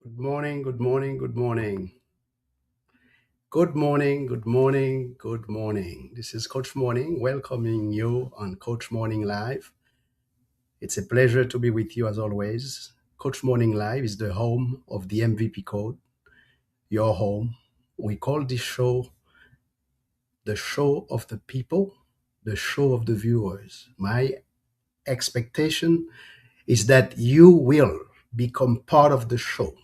Good morning, good morning, good morning. Good morning, good morning, good morning. This is Coach Morning welcoming you on Coach Morning Live. It's a pleasure to be with you as always. Coach Morning Live is the home of the MVP code, your home. We call this show the show of the people, the show of the viewers. My expectation is that you will become part of the show.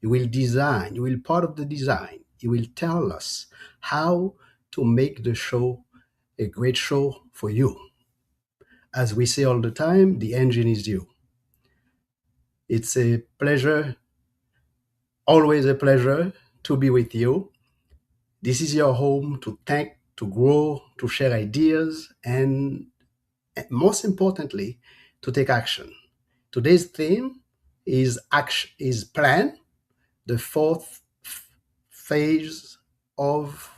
You will design, you will part of the design. You will tell us how to make the show a great show for you. As we say all the time, the engine is you. It's a pleasure, always a pleasure to be with you. This is your home to think, to grow, to share ideas, and most importantly, to take action. Today's theme is action, is plan, the fourth phase of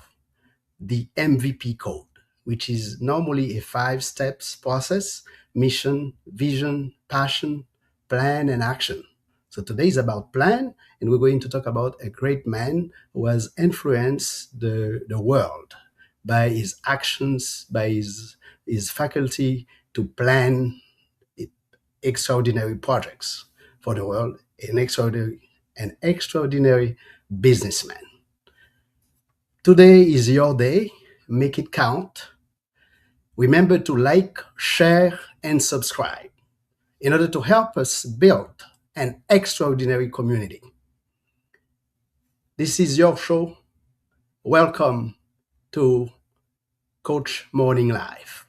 the MVP code, which is normally a 5 steps process: mission, vision, passion, plan, and action. So today is about plan, and we're going to talk about a great man who has influenced the world by his actions, by his faculty to plan extraordinary projects for the world, an extraordinary businessman. Today is your day. Make it count. Remember to like, share, and subscribe in order to help us build an extraordinary community. This is your show. Welcome to Coach Morning Live.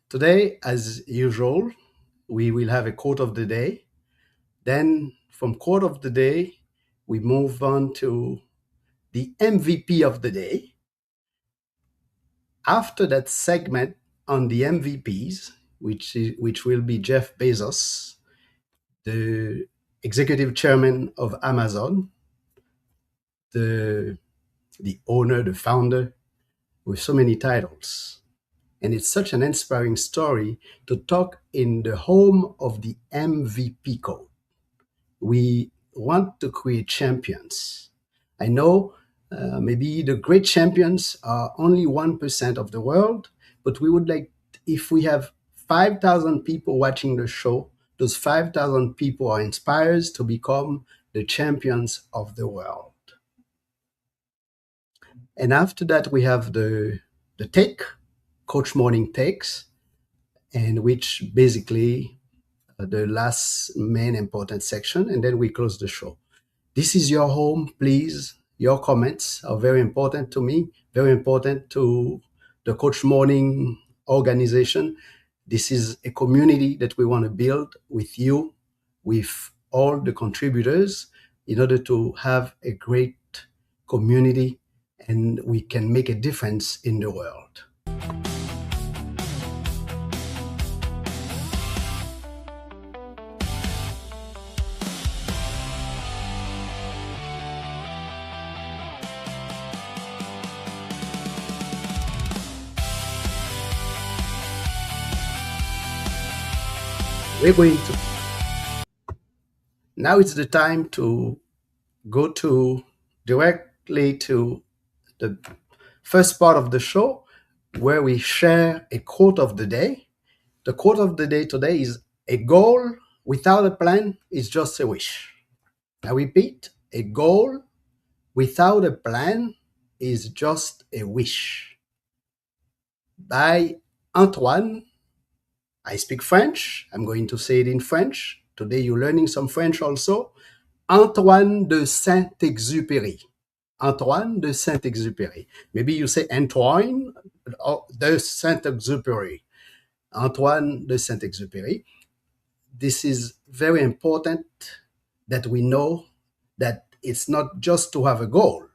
Today, as usual, we will have a quote of the day. Then, from quote of the day, we move on to the MVP of the day. After that segment on the MVPs, which will be Jeff Bezos, the executive chairman of Amazon, the owner, the founder, with so many titles. And it's such an inspiring story to talk in the home of the MVP code. We want to create champions. I know maybe the great champions are only 1% of the world, but we would like, if we have 5,000 people watching the show, those 5,000 people are inspired to become the champions of the world. And after that, we have the take, Coach Morning Takes, and which basically the last main important section, and then we close the show. This is your home, please. Your comments are very important to me, very important to the Coach Morning organization. This is a community that we want to build with you, with all the contributors, in order to have a great community and we can make a difference in the world. We're going to now it's the time to go to directly to the first part of the show where we share a quote of the day. The quote of the day today is: a goal without a plan is just a wish. I repeat, a goal without a plan is just a wish. By Antoine. I speak French. I'm going to say it in French. Today you're learning some French also. Antoine de Saint-Exupéry. Antoine de Saint-Exupéry. Maybe you say Antoine de Saint-Exupéry. Antoine de Saint-Exupéry. This is very important that we know that it's not just to have a goal.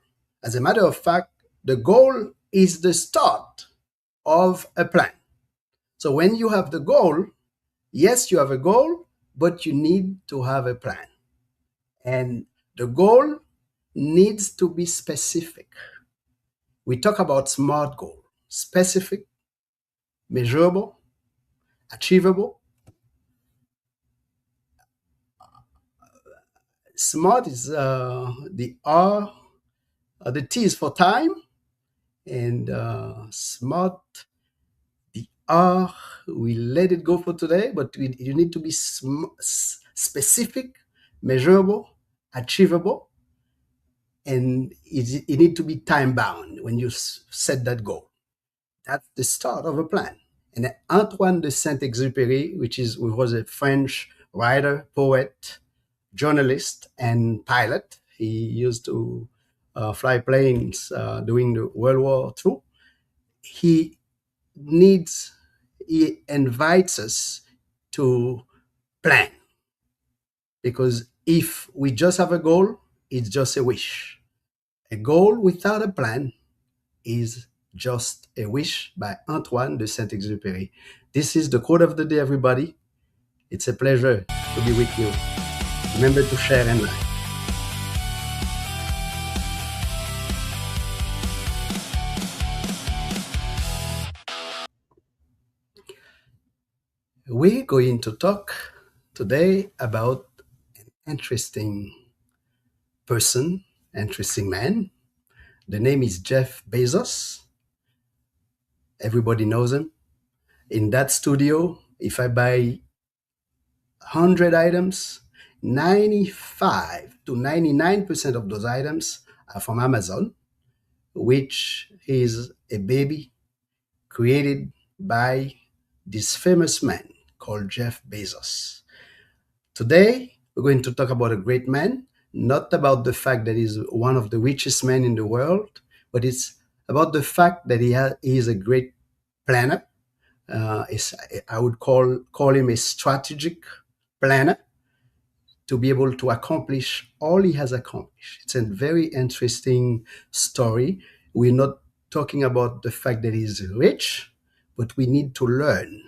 As a matter of fact, the goal is the start of a plan. So when you have the goal, yes, you have a goal, but you need to have a plan. And the goal needs to be specific. We talk about SMART goal. specific, measurable, achievable. Smart is the R, the T is for time, and smart, the R, we let it go for today, but you need to be specific, measurable, achievable, and it need to be time bound when you set that goal. That's the start of a plan. And Antoine de Saint-Exupéry, who was a French writer, poet, journalist, and pilot. He used to fly planes during the World War II. He needs, he invites us to plan, because if we just have a goal, it's just a wish. A goal without a plan is just a wish, by Antoine de Saint-Exupéry. This is the quote of the day, everybody. It's a pleasure to be with you. Remember to share and like. We're going to talk today about an interesting person, interesting man. The name is Jeff Bezos. Everybody knows him. In that studio, if I buy 100 items, 95 to 99% of those items are from Amazon, which is a baby created by this famous man called Jeff Bezos. Today, we're going to talk about a great man, not about the fact that he's one of the richest men in the world, but it's about the fact that he is a great planner. I would call him a strategic planner to be able to accomplish all he has accomplished. It's a very interesting story. We're not talking about the fact that he's rich, but we need to learn.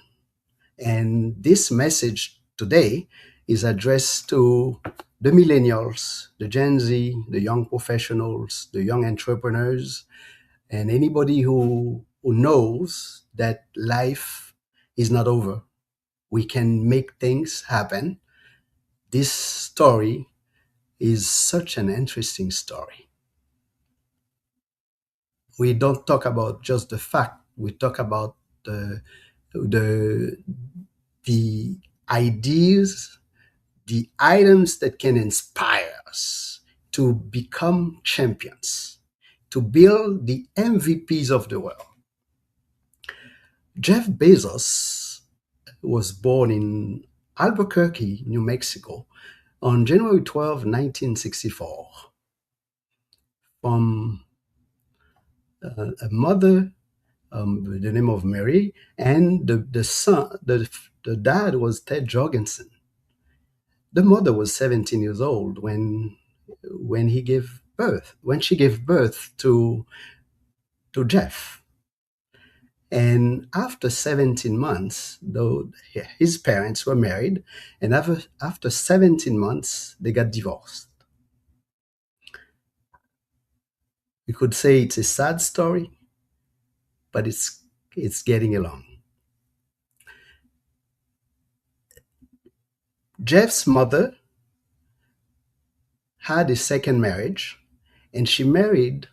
And this message today is addressed to the millennials, the Gen Z, the young professionals, the young entrepreneurs, and anybody who knows that life is not over. We can make things happen. This story is such an interesting story. We don't talk about just the fact, we talk about the the ideas, the items that can inspire us to become champions, to build the MVPs of the world. Jeff Bezos was born in Albuquerque, New Mexico, on January 12, 1964, from a mother, with the name of Mary, and the son, the dad was Ted Jorgensen. The mother was 17 years old when she gave birth to Jeff. And after 17 months, though his parents were married, and after 17 months, they got divorced. You could say it's a sad story, but it's getting along. Jeff's mother had a second marriage, and she married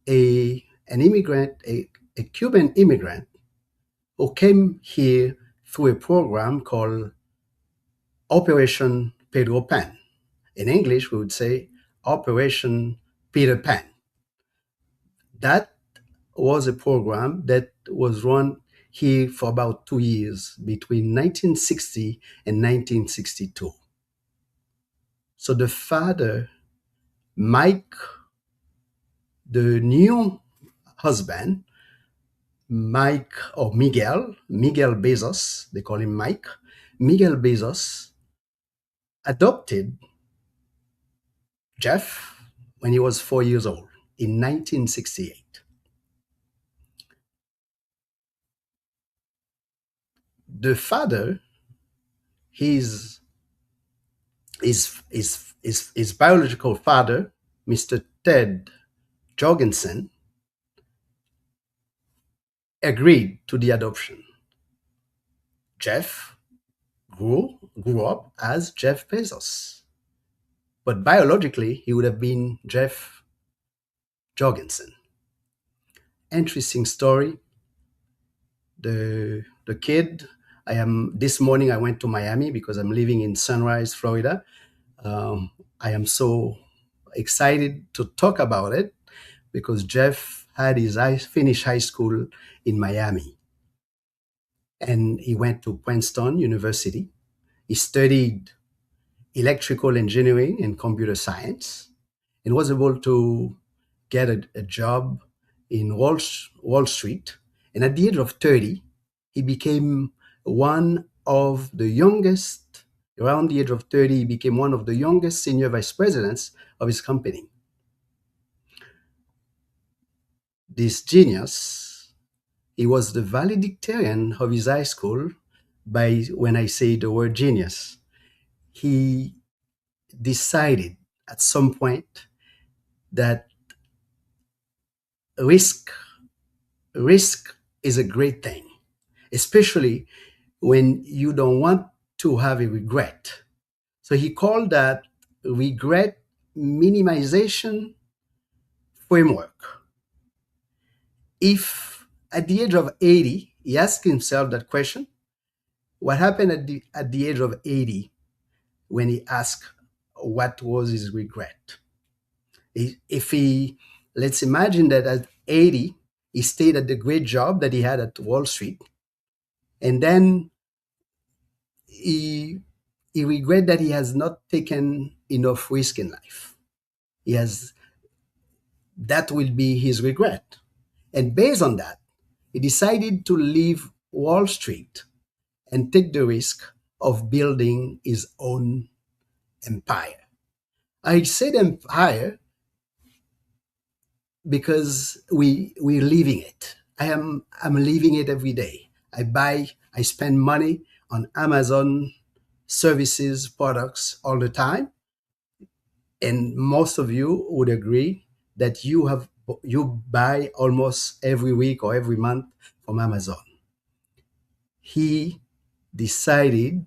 an immigrant, a Cuban immigrant who came here through a program called Operation Pedro Pan. In English, we would say Operation Peter Pan. That was a program that was run here for about 2 years, between 1960 and 1962. So the father, Mike, the new husband, Mike or Miguel Bezos, they call him Mike, Miguel Bezos adopted Jeff when he was 4 years old in 1968. The father, his biological father, Mr. Ted Jorgensen, agreed to the adoption. Jeff grew up as Jeff Bezos, but biologically he would have been Jeff Jorgensen. Interesting story. The kid, I am this morning I went to Miami because I'm living in Sunrise, Florida. I am so excited to talk about it because Jeff had his finished high school in Miami, and he went to Princeton University. He studied electrical engineering and computer science and was able to get a job in Wall Street. And at the age of 30, he became one of the youngest, around the age of 30, he became one of the youngest senior vice presidents of his company. This genius, he was the valedictorian of his high school. By when I say the word genius, he decided at some point that risk risk is a great thing, especially when you don't want to have a regret. So he called that regret minimization framework. If at the age of 80, he asked himself that question, what happened at the age of 80 when he asked what was his regret? If he, let's imagine that at 80, he stayed at the great job that he had at Wall Street, and then he regret that he has not taken enough risk in life. He has that will be his regret. And based on that, he decided to leave Wall Street and take the risk of building his own empire. I said empire because we're living it. I'm living it every day. I spend money on Amazon services, products all the time. And most of you would agree that you buy almost every week or every month from Amazon. He decided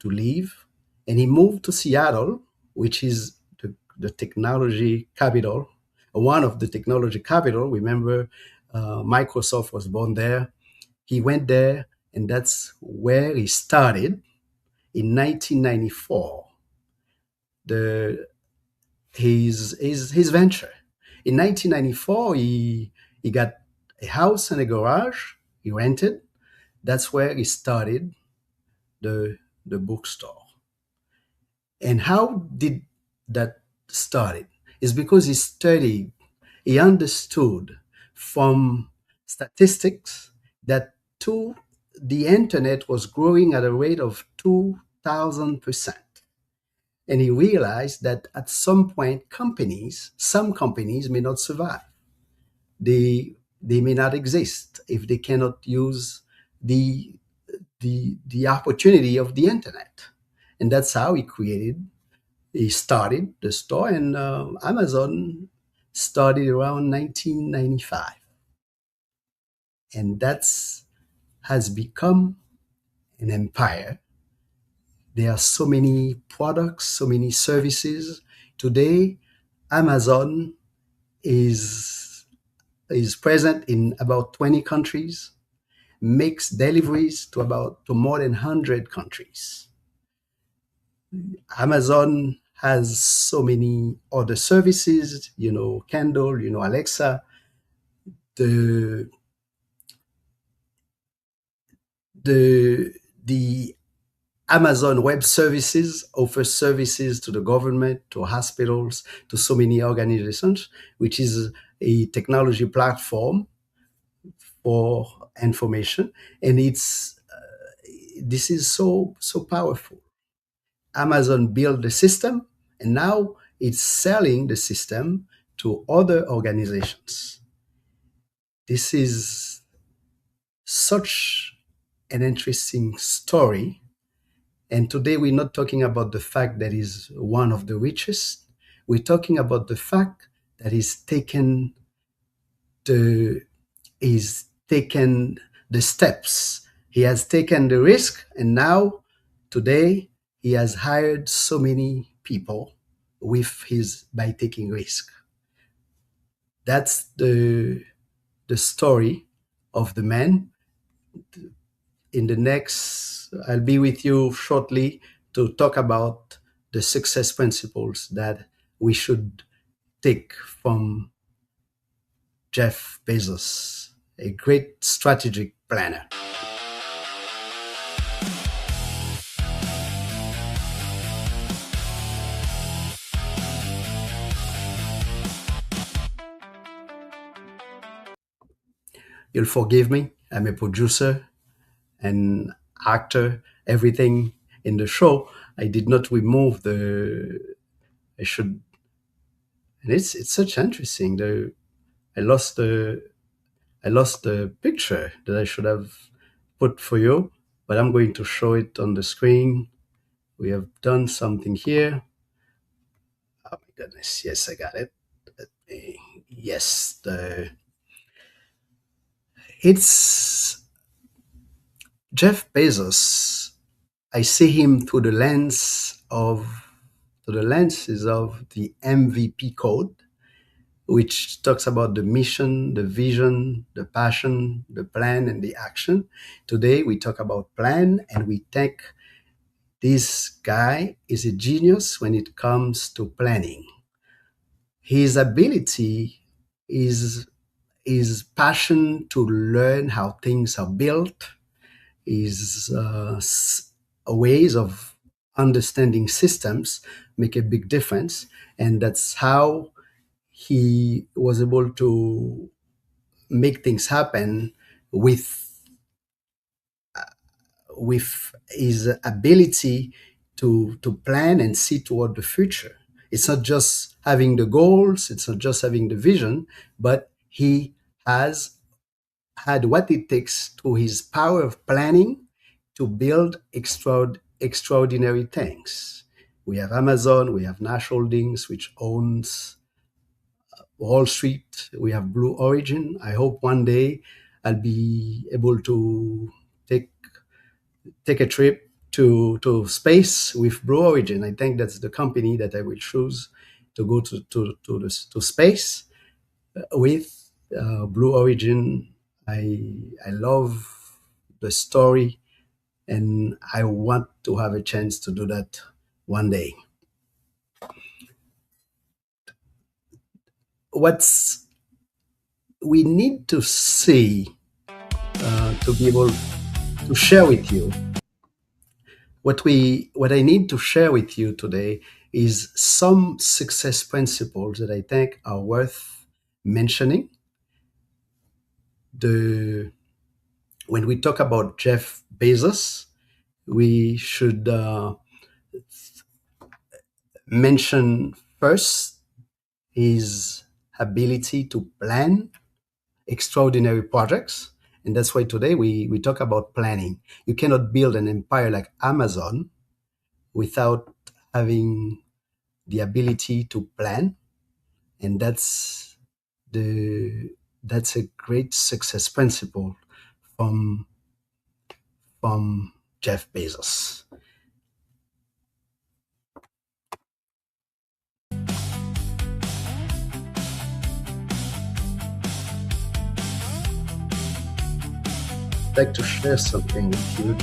to leave and he moved to Seattle, which is the technology capital, one of the technology capital. Remember, Microsoft was born there. He went there, and that's where he started in 1994. His venture. In 1994, he got a house and a garage he rented. That's where he started the bookstore. And how did that started? It's because he studied, he understood from statistics that the internet was growing at a rate of 2,000%. And he realized that at some point, some companies may not survive. They may not exist if they cannot use the opportunity of the internet. And that's how he started the store, and Amazon started around 1995. And that's has become an empire. There are so many products, so many services. Today, Amazon is present in about 20 countries, makes deliveries to more than 100 countries. Amazon has so many other services, Kindle, Alexa. The Amazon Web Services offers services to the government, to hospitals, to so many organizations, which is a technology platform for information, and this is so powerful. Amazon built the system, and now it's selling the system to other organizations. This is such an interesting story. And today we're not talking about the fact that he's one of the richest. We're talking about the fact that he's taken taken the steps. He has taken the risk, and now, today, he has hired so many people with his by taking risk. That's the story of the man. In the next, I'll be with you shortly to talk about the success principles that we should take from Jeff Bezos, a great strategic planner. You'll forgive me. I'm a producer and actor, everything in the show. I did not remove the. I should, and it's such interesting. I lost the I lost the picture that I should have put for you, but I'm going to show it on the screen. We have done something here. Oh my goodness! Yes, I got it. Yes, it's Jeff Bezos. I see him through the lenses of the MVP code, which talks about the mission, the vision, the passion, the plan, and the action. Today, we talk about plan, and we think this guy is a genius when it comes to planning. His ability is his passion to learn how things are built, his ways of understanding systems make a big difference. And that's how he was able to make things happen with his ability to plan and see toward the future. It's not just having the goals, it's not just having the vision, but he has had what it takes through his power of planning to build extraordinary things. We have Amazon, we have Nash Holdings, which owns Wall Street, we have Blue Origin. I hope one day I'll be able to take a trip to space with Blue Origin. I think that's the company that I will choose to go to space with Blue Origin. I love the story, and I want to have a chance to do that one day. What's we need to see to be able to share with you what I need to share with you today is some success principles that I think are worth mentioning. When we talk about Jeff Bezos, we should mention first his ability to plan extraordinary projects. And that's why today we talk about planning. You cannot build an empire like Amazon without having the ability to plan. And that's a great success principle from Jeff Bezos. I'd like to share something with you.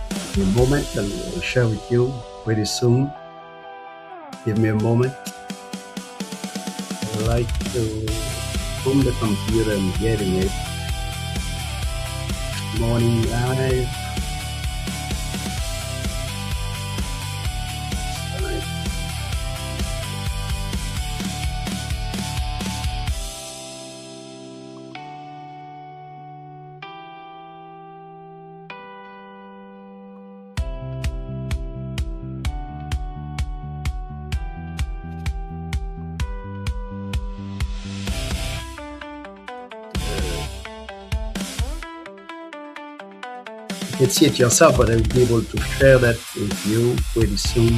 Just in a moment, I'll share with you pretty soon. Give me a moment. I'd like to open the computer and get in it. Morning live. You can see it yourself, but I'll be able to share that with you pretty soon.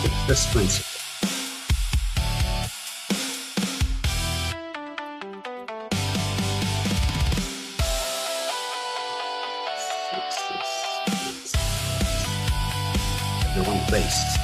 Success principle. based.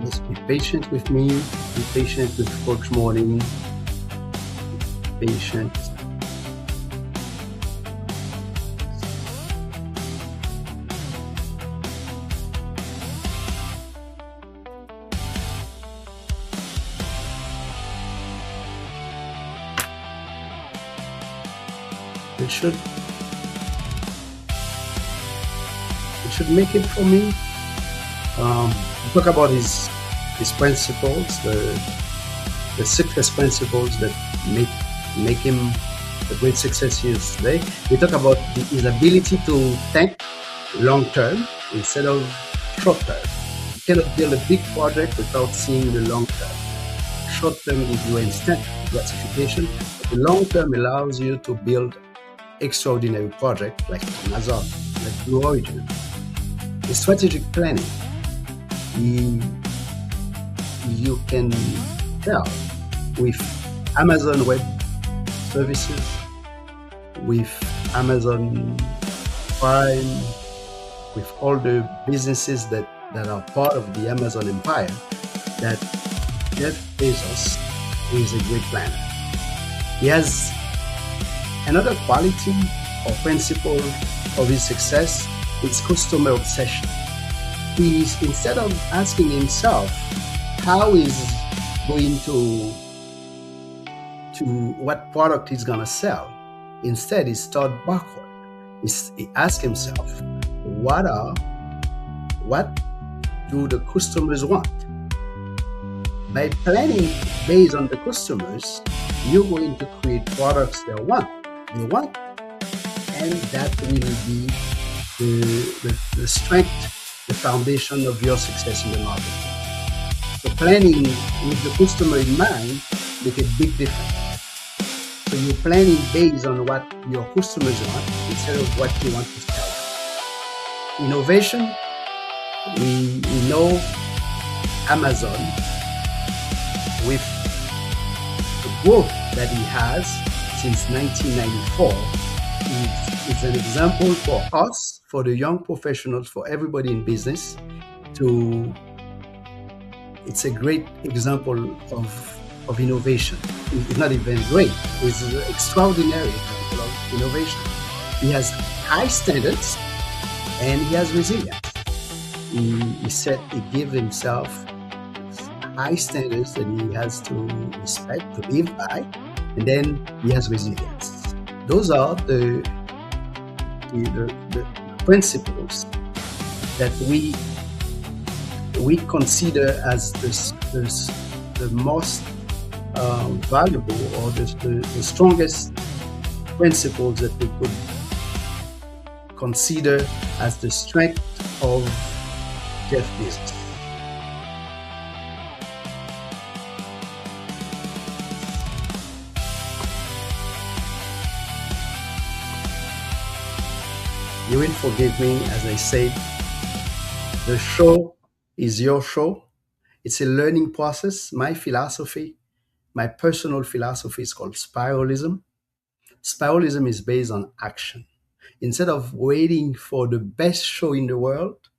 Just be patient with me, be patient with Coach Morning, patient. It should make it for me. Talk about his principles, the success principles that make him the great success he is today. We talk about his ability to think long term instead of short term. You cannot build a big project without seeing the long term. Short term gives you instant gratification. The long term allows you to build extraordinary projects like Amazon, like Blue Origin. The strategic planning. You can tell with Amazon Web Services, with Amazon Prime, with all the businesses that are part of the Amazon empire, that Jeff Bezos is a great planner. He has another quality or principle of his success. It's customer obsession. He's, instead of asking himself how is going to what product he's gonna sell, instead he start backward. He asks himself, what do the customers want? By planning based on the customers, you're going to create products they want, and that will be the strength, the foundation of your success in the market. So planning with the customer in mind make a big difference. So you're planning based on what your customers want instead of what you want to sell. Innovation, we know Amazon, with the growth that he has since 1994, is an example for us, for the young professionals, for everybody in business. It's a great example of innovation. It's not even great, it's an extraordinary example of innovation. He has high standards and he has resilience. He gave himself high standards that he has to respect, to live by, and then he has resilience. Those are the principles that we consider as the most valuable, or the strongest principles that we could consider as the strength of Jeff Bezos. You will forgive me as I said, the show is your show. It's a learning process. My philosophy, my personal philosophy is called spiralism. Spiralism is based on action. Instead of waiting for the best show in the world,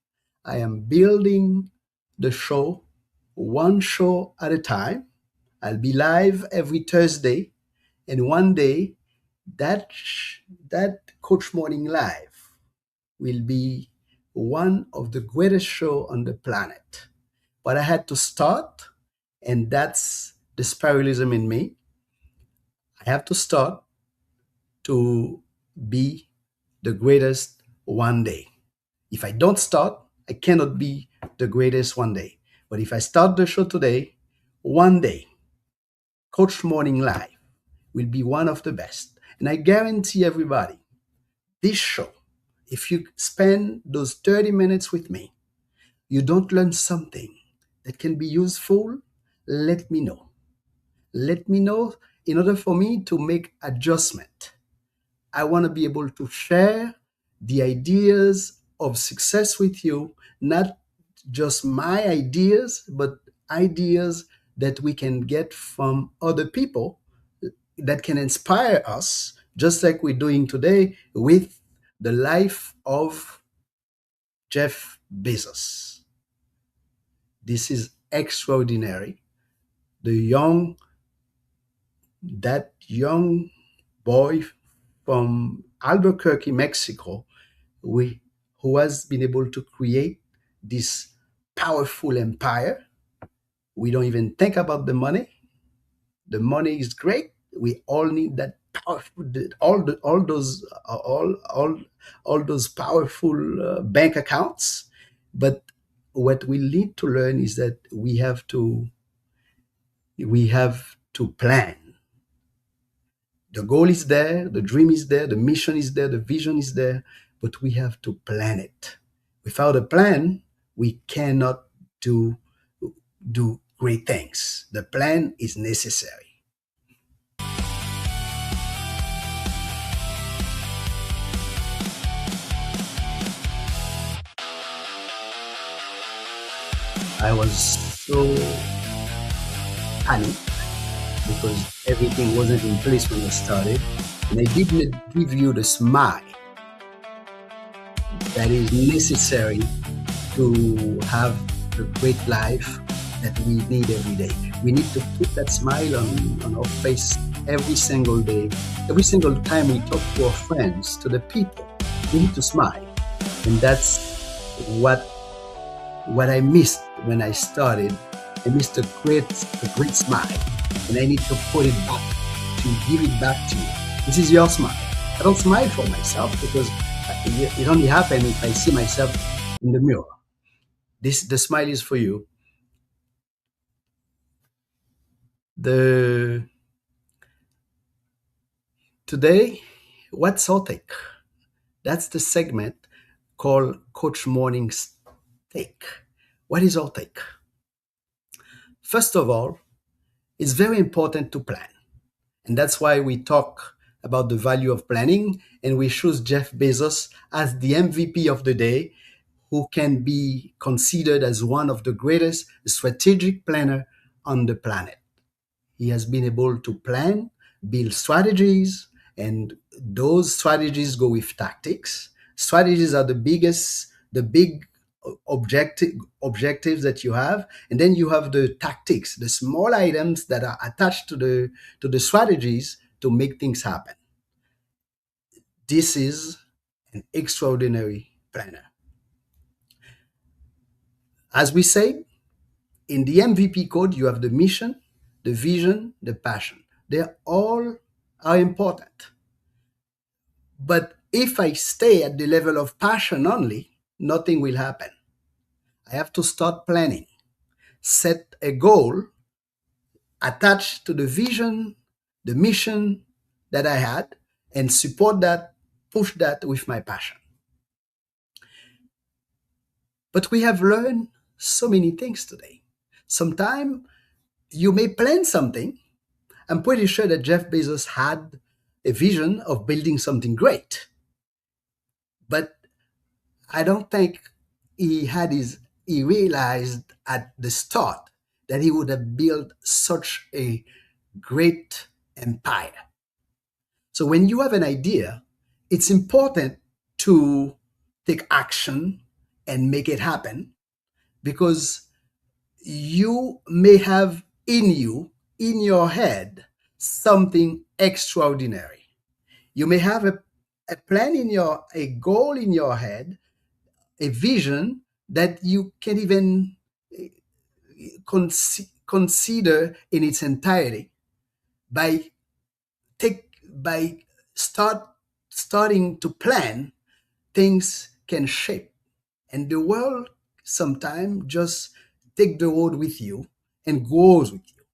I am building the show one show at a time. I'll be live every Thursday, and one day that Coach Morning Live will be one of the greatest shows on the planet. But I had to start, and that's the spiralism in me. I have to start to be the greatest one day. If I don't start, I cannot be the greatest one day. But if I start the show today, one day, Coach Morning Live will be one of the best. And I guarantee everybody, this show, if you spend those 30 minutes with me, you don't learn something that can be useful, let me know. Let me know in order for me to make adjustment. I want to be able to share the ideas of success with you, not just my ideas, but ideas that we can get from other people that can inspire us, just like we're doing today with the life of Jeff Bezos. This is extraordinary. The young, that young boy from Albuquerque, Mexico, we, who has been able to create this powerful empire. We don't even think about the money. The money is great. We all need that powerful, all those powerful bank accounts. But what we need to learn is that we have to plan. The goal is there, the dream is there, the mission is there, the vision is there, but we have to plan it. Without a plan, we cannot do great things. The plan is necessary. I was so panicked because everything wasn't in place when I started, and I didn't give you the smile that is necessary to have the great life that we need every day. We need to put that smile on our face every single day. Every single time we talk to our friends, to the people, we need to smile. And that's what I missed when I started. I missed a great smile. And I need to put it back, to give it back to you. This is your smile. I don't smile for myself because it only happens if I see myself in the mirror. The smile is for you. The Today, what's our take? That's the segment called Coach Morning's Take. What is our take? First of all, it's very important to plan. And that's why we talk about the value of planning, and we choose Jeff Bezos as the MVP of the day, who can be considered as one of the greatest strategic planner on the planet. He has been able to plan, build strategies, and those strategies go with tactics. Strategies are the big objectives that you have, and then you have the tactics, the small items that are attached to the strategies to make things happen. This is an extraordinary planner. As we say, in the MVP code, you have the mission, the vision, the passion. They all are important. But if I stay at the level of passion only, nothing will happen. I have to start planning, set a goal attached to the vision, the mission that I had, and support that, push that with my passion. But we have learned so many things today. Sometimes you may plan something. I'm pretty sure that Jeff Bezos had a vision of building something great. But I don't think he realized at the start that he would have built such a great empire. So when you have an idea, it's important to take action and make it happen, because you may have in your head, something extraordinary. You may have a plan a goal in your head, a vision that you can't even consider in its entirety. By starting to plan, things can shape, and the world sometimes just take the road with you and goes with you.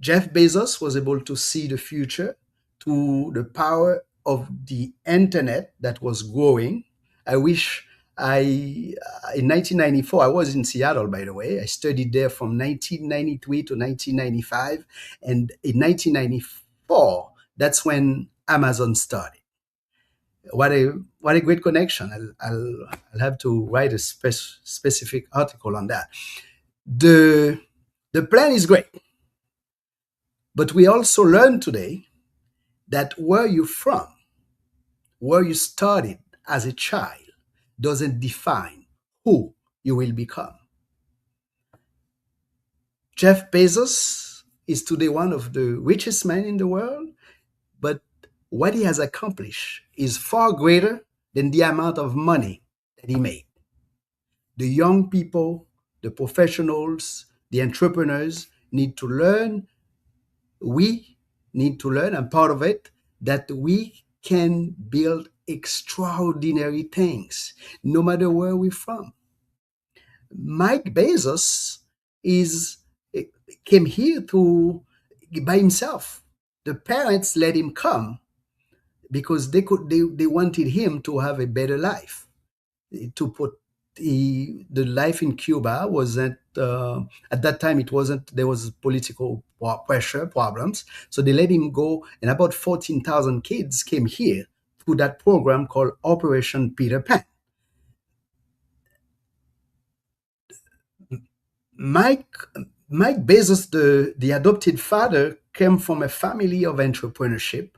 Jeff Bezos was able to see the future to the power of the internet that was growing. I wish in 1994, I was in Seattle, by the way. I studied there from 1993 to 1995. And in 1994, that's when Amazon started. What a great connection. I'll have to write a specific article on that. The, the plan is great. But we also learn today that where you're from, where you started as a child, doesn't define who you will become. Jeff Bezos is today one of the richest men in the world, but what he has accomplished is far greater than the amount of money that he made. The young people, the professionals, the entrepreneurs need to learn. We need to learn, and part of it, that we can build extraordinary things no matter where we're from. Mike Bezos is came here to by himself. The parents let him come because they wanted him to have a better life. To put the life in Cuba wasn't at that time. It wasn't. There was political pressure problems, so they let him go. And about 14,000 kids came here through that program called Operation Peter Pan. Mike Mike Bezos, the adopted father, came from a family of entrepreneurship,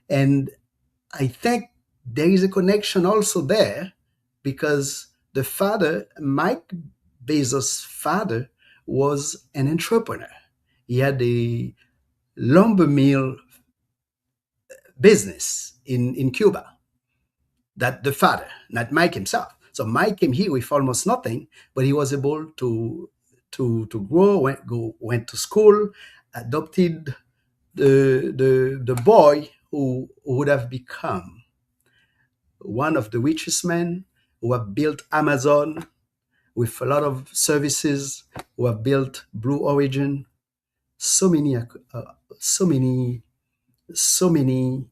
and I think there is a connection also there because the father, Mike Bezos' father, was an entrepreneur. He had a lumber mill business in Cuba. That the father, not Mike himself. So Mike came here with almost nothing, but he was able to grow, went to school, adopted the boy who would have become one of the richest men, who have built Amazon with a lot of services, who have built Blue Origin, so many, so many, so many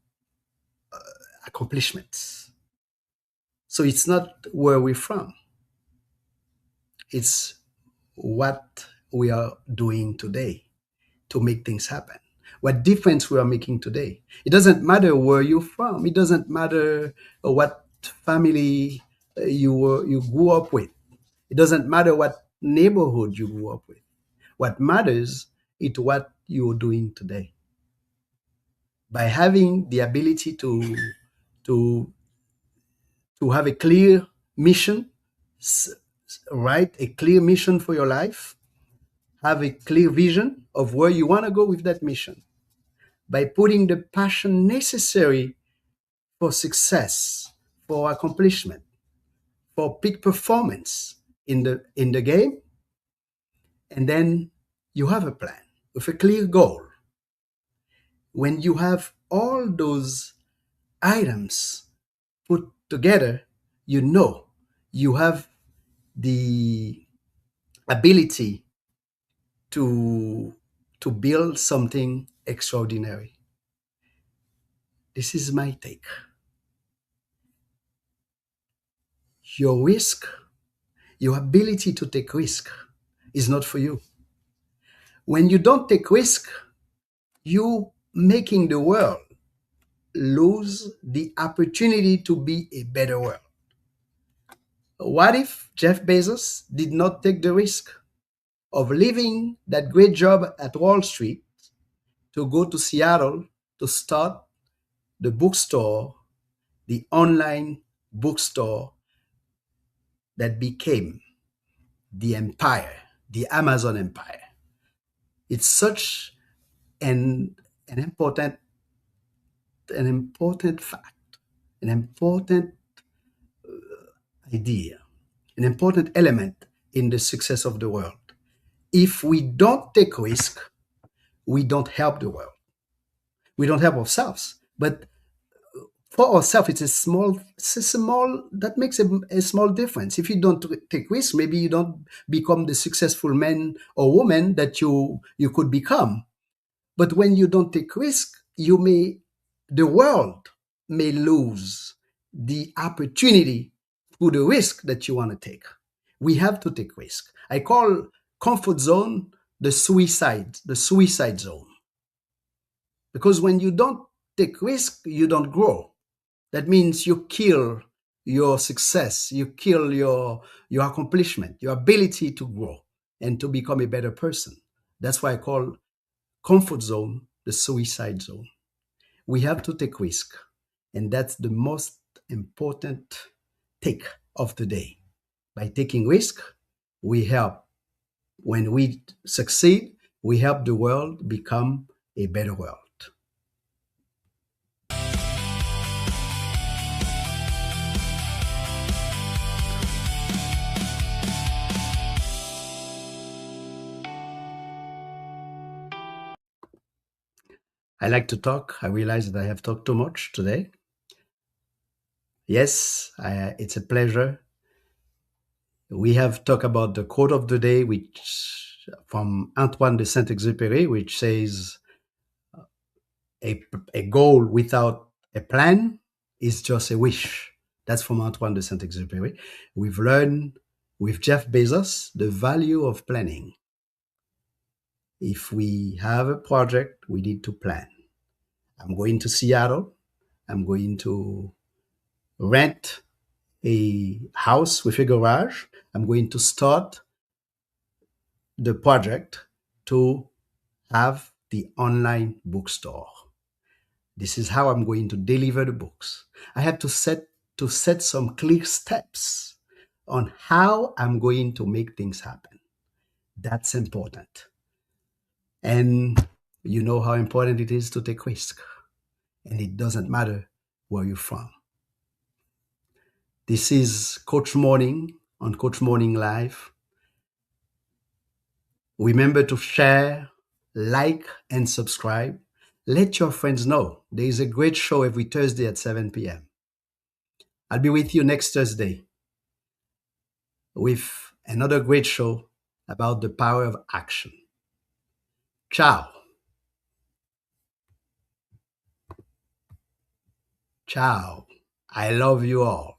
accomplishments. So it's not where we're from; it's what we are doing today to make things happen. What difference we are making today. It doesn't matter where you're from. It doesn't matter what family you grew up with. It doesn't matter what neighborhood you grew up with. What matters is what you're doing today. By having the ability to to have a clear mission, write a clear mission for your life, have a clear vision of where you want to go with that mission. By putting the passion necessary for success, for accomplishment, for peak performance in the game, and then you have a plan with a clear goal. When you have all those items put together, you know you have the ability to build something extraordinary. This is my take. Your risk, your ability to take risk is not for you. When you don't take risk, you making the world lose the opportunity to be a better world. What if Jeff Bezos did not take the risk of leaving that great job at Wall Street to go to Seattle to start the bookstore, the online bookstore that became the empire, the Amazon empire? It's such an important fact, an important idea, an important element in the success of the world. If we don't take risk, we don't help the world. We don't help ourselves. But for ourselves, it's a small that makes a small difference. If you don't take risk, maybe you don't become the successful man or woman that you could become. But when you don't take risk, the world may lose the opportunity through the risk that you want to take. We have to take risk. I call comfort zone the suicide zone. Because when you don't take risk, you don't grow. That means you kill your success, you kill your accomplishment, your ability to grow and to become a better person. That's why I call comfort zone the suicide zone. We have to take risk, and that's the most important take of the day. By taking risk, we help. When we succeed, we help the world become a better world. I like to talk. I realize that I have talked too much today. Yes, it's a pleasure. We have talked about the quote of the day, which from Antoine de Saint-Exupéry, which says, a goal without a plan is just a wish. That's from Antoine de Saint-Exupéry. We've learned with Jeff Bezos the value of planning. If we have a project, we need to plan. I'm going to Seattle. I'm going to rent a house with a garage. I'm going to start the project to have the online bookstore. This is how I'm going to deliver the books. I have to set some clear steps on how I'm going to make things happen. That's important. And you know how important it is to take risk. And it doesn't matter where you're from. This is Coach Morning on Coach Morning Live. Remember to share, like, and subscribe. Let your friends know. There is a great show every Thursday at 7 p.m. I'll be with you next Thursday with another great show about the power of action. Ciao. Ciao. I love you all.